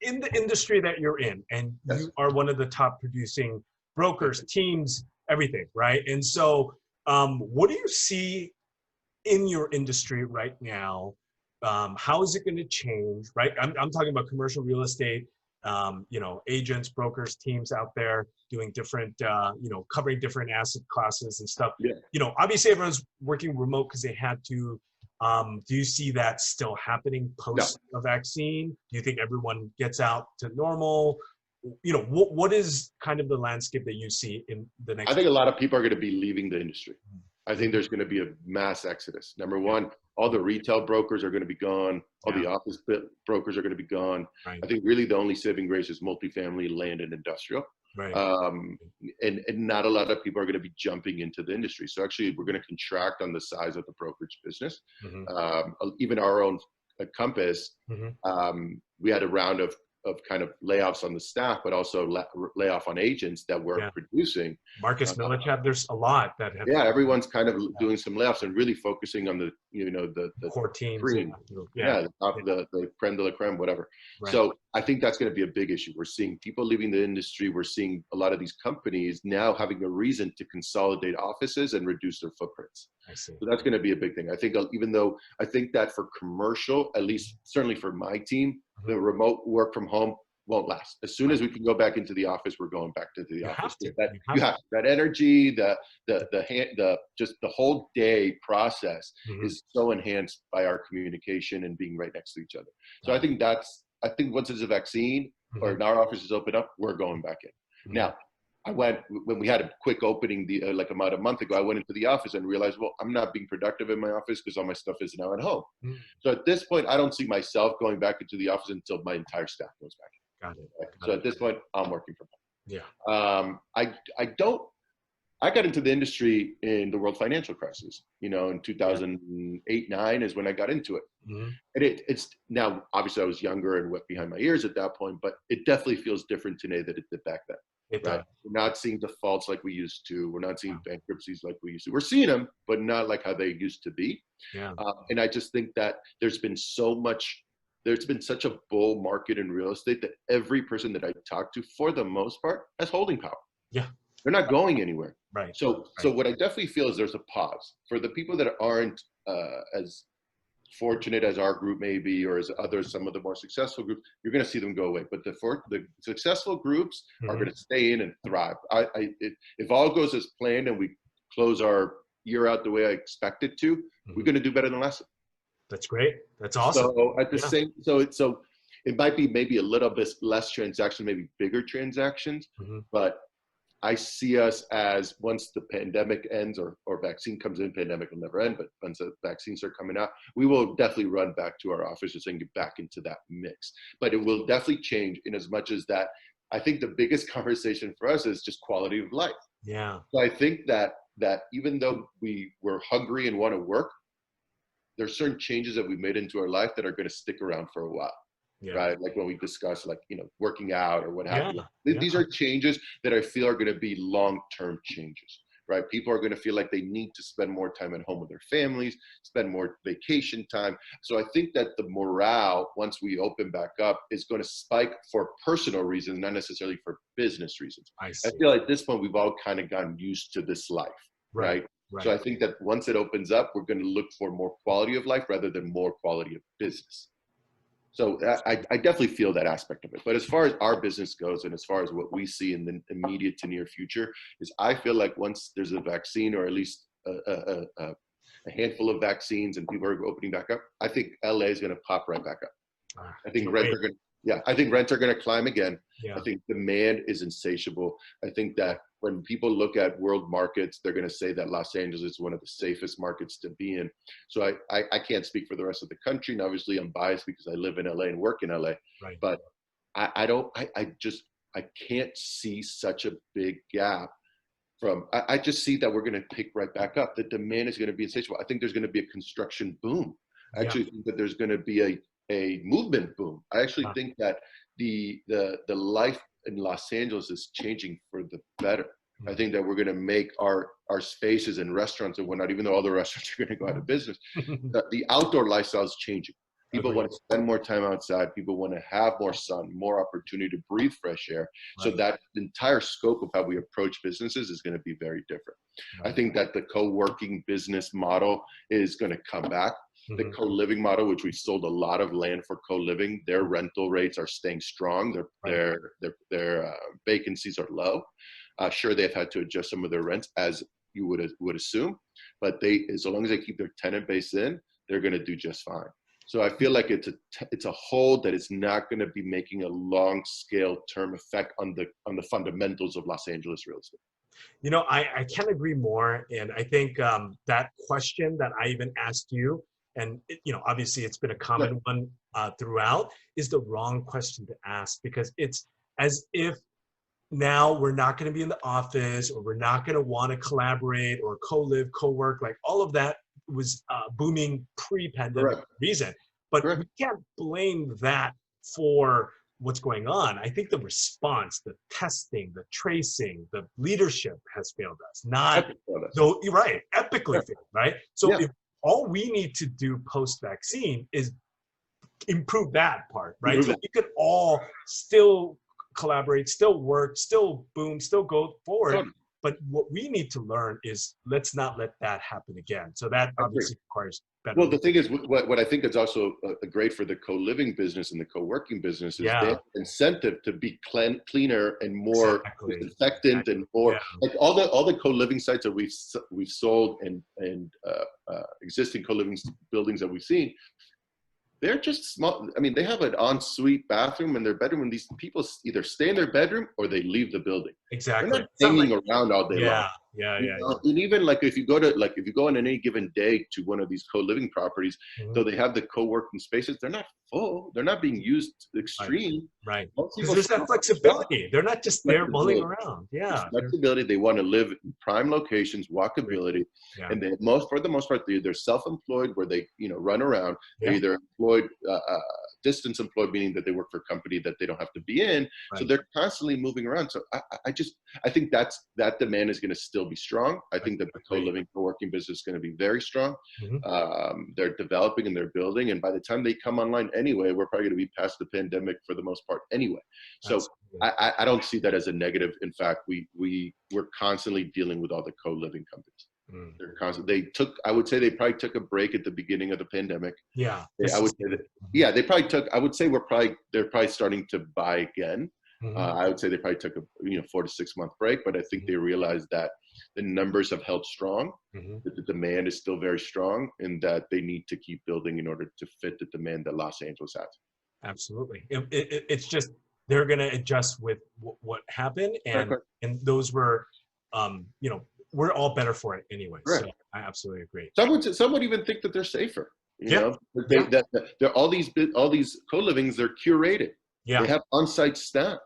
in the industry that you're in, and Yes. you are one of the top producing brokers, teams, everything, right? And so, what do you see in your industry right now? How is it going to change, right? I'm talking about commercial real estate, you know, agents, brokers, teams out there doing different, you know, covering different asset classes and stuff. Yeah. You know, obviously everyone's working remote because they had to. Do you see that still happening post a vaccine? Do you think everyone gets out to normal? You know, what is kind of the landscape that you see in the next? I think a lot of people are going to be leaving the industry. I think there's going to be a mass exodus. Number one, all the retail brokers are going to be gone. All the office brokers are going to be gone. Right. I think really the only saving grace is multifamily, land, and industrial. Right. And not a lot of people are going to be jumping into the industry. So actually, we're going to contract on the size of the brokerage business. Even our own Compass, we had a round of kind of layoffs on the staff, but also layoff on agents that were producing. Marcus Millichap, there's a lot that have. Yeah, everyone's kind of doing some layoffs and really focusing on the, you know, the core teams. cream. The top, the creme de la creme, whatever. Right. So I think that's going to be a big issue. We're seeing people leaving the industry. We're seeing a lot of these companies now having a reason to consolidate offices and reduce their footprints. I see. So that's going to be a big thing. I think, even though I think that for commercial, at least certainly for my team, the remote work from home won't last. As soon as we can go back into the office, we're going back to the office. You have that energy, just the whole day process is so enhanced by our communication and being right next to each other. So I think once there's a vaccine or our offices open up, we're going back in. Now, when we had a quick opening like about a month ago, I went into the office and realized, well, I'm not being productive in my office because all my stuff is now at home. So at this point, I don't see myself going back into the office until my entire staff goes back. Got it. Right? So at this point, I'm working from home. Yeah. I got into the industry in the world financial crisis, you know, in 2008-9 is when I got into it. And it's now, obviously I was younger and wet behind my ears at that point, but it definitely feels different today than it did back then. Right? We're not seeing defaults like we used to. We're not seeing bankruptcies like we used to. We're seeing them, but not like how they used to be. And I just think that there's been such a bull market in real estate that every person that I talk to, for the most part, has holding power. Yeah. They're not going anywhere. Right. So what I definitely feel is there's a pause for the people that aren't as fortunate as our group may be, or as others, some of the more successful groups, you're going to see them go away. But the successful groups are going to stay in and thrive. If all goes as planned and we close our year out the way I expect it to, we're going to do better than last year. That's great. That's awesome. So at the same, so it might be maybe a little bit less transactions, maybe bigger transactions, but I see us as, once the pandemic ends or vaccine comes in, pandemic will never end, but once the vaccines are coming out, we will definitely run back to our offices and get back into that mix. But it will definitely change in as much as that. I think the biggest conversation for us is just quality of life. Yeah. So I think that even though we're hungry and want to work, there's certain changes that we've made into our life that are going to stick around for a while. Right? Like when we discuss, like, you know, working out or what have you. These are changes that I feel are going to be long-term changes, right? People are going to feel like they need to spend more time at home with their families, spend more vacation time. So I think that the morale, once we open back up, is going to spike for personal reasons, not necessarily for business reasons. I feel like at this point, we've all kind of gotten used to this life, right? So I think that once it opens up, we're going to look for more quality of life rather than more quality of business. So I definitely feel that aspect of it. But as far as our business goes, and as far as what we see in the immediate to near future, is I feel like once there's a vaccine, or at least a handful of vaccines, and people are opening back up, I think LA is going to pop right back up. I think rents are going to climb again. I think demand is insatiable. I think that when people look at world markets, they're going to say that Los Angeles is one of the safest markets to be in. So I can't speak for the rest of the country, and obviously I'm biased because I live in LA and work in LA. But I can't see such a big gap from. I just see that we're going to pick right back up. The demand is going to be insatiable. I think there's going to be a construction boom. I actually think that there's going to be a movement boom. I actually think that the life in Los Angeles is changing for the better. I think that we're going to make our spaces and restaurants and whatnot, even though all the restaurants are going to go out of business, the outdoor lifestyle is changing. People Agreed. want to spend more time outside. People want to have more sun, more opportunity to breathe fresh air. So Right. that entire scope of how we approach businesses is going to be very different. I Right. think that the co-working business model is going to come back. The co-living model, which we've sold a lot of land for co-living, their rental rates are staying strong. Their vacancies are low. Sure, they've had to adjust some of their rents, as you would assume, but as long as they keep their tenant base in, they're going to do just fine. So I feel like it's a hold that is not going to be making a long scale term effect on the fundamentals of Los Angeles real estate. You know, I can't agree more. And I think that question that I even asked you, and you know, obviously it's been a common one throughout, is the wrong question to ask, because it's as if now we're not going to be in the office, or we're not going to want to collaborate or co-live, co-work. Like all of that was booming pre-pandemic reason. But we can't blame that for what's going on. I think the response, the testing, the tracing, the leadership has failed us. Not, though, you're right, epically failed, right? So if all we need to do post-vaccine is improve that part, right? So we could all still collaborate, still work, still boom, still go forward. But what we need to learn is let's not let that happen again. So that obviously requires better. Well, the thing is, what I think is also great for the co-living business and the co-working business is they have incentive to be cleaner and more disinfectant and more like all the co-living sites that we've sold and existing co-living buildings that we've seen. They're just small. I mean, they have an ensuite bathroom in their bedroom, and these people either stay in their bedroom or they leave the building. Exactly. They're not hanging around all day long. And even like if you go on any given day to one of these co-living properties, though they have the co-working spaces, they're not full. They're not being used to extreme. Right. Because there's that flexibility. They're not just there mulling around. Yeah. Flexibility. They want to live in prime locations, walkability, and for the most part, they're self-employed, where they run around. They're either employed, distance employed, meaning that they work for a company that they don't have to be in. So they're constantly moving around. So I think that demand is going to still be strong. I think that the co-living, co-working business is going to be very strong. They're developing and they're building, and by the time they come online anyway, we're probably going to be past the pandemic for the most part anyway. So I don't see that as a negative. In fact, we're constantly dealing with all the co-living companies. They're constantly, I would say they probably took a break at the beginning of the pandemic. I would say that, they probably took, I would say they're probably starting to buy again. I would say they probably took a 4 to 6 month break, but I think they realized that the numbers have held strong, that the demand is still very strong, and that they need to keep building in order to fit the demand that Los Angeles has. Absolutely. It's just they're going to adjust with what happened, and those were, we're all better for it anyway. So I absolutely agree. Some would even think that they're safer. They're all these co-livings, they're curated. They have on-site staff.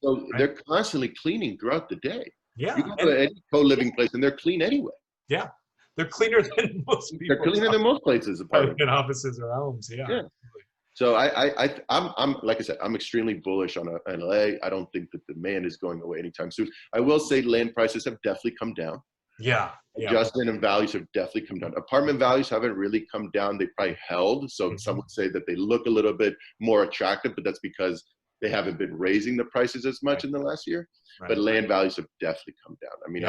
So they're constantly cleaning throughout the day. You go to any co-living place and they're clean anyway. They're cleaner than most people. They're cleaner than most places, in offices or homes. So I'm like I said, I'm extremely bullish on LA. I don't think the demand is going away anytime soon. I will say land prices have definitely come down. Adjustment and values have definitely come down. Apartment values haven't really come down. They probably held. So some would say that they look a little bit more attractive, but that's because they haven't been raising the prices as much in the last year. But land values have definitely come down. I mean,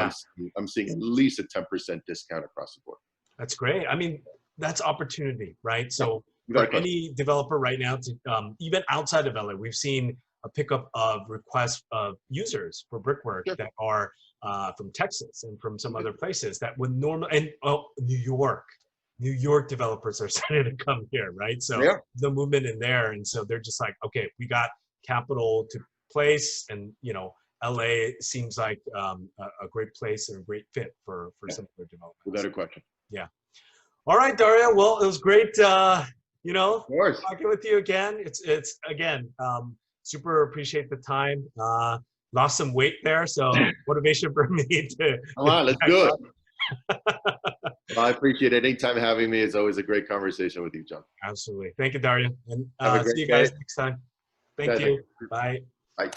I'm seeing at least a 10% discount across the board. That's great. I mean, that's opportunity, right? So for any developer right now, to even outside of LA, we've seen a pickup of requests of users for Brick+Work that are from Texas and from some other places that would normally, and New York developers are starting to come here, right? So the movement in there, and so they're just like, okay, we got capital to place, and LA seems like a great place and a great fit for some of their development. Without a question. All right, Dario. Well, it was great. Of course. Talking with you again. It's again, super appreciate the time. Lost some weight there, so motivation for me to. Come on, let's do it. Well, I appreciate it. Anytime having me. It's always a great conversation with you, John. Absolutely. Thank you, Dario. And Have a great see you guys day. next time. Thank you. Bye. Bye.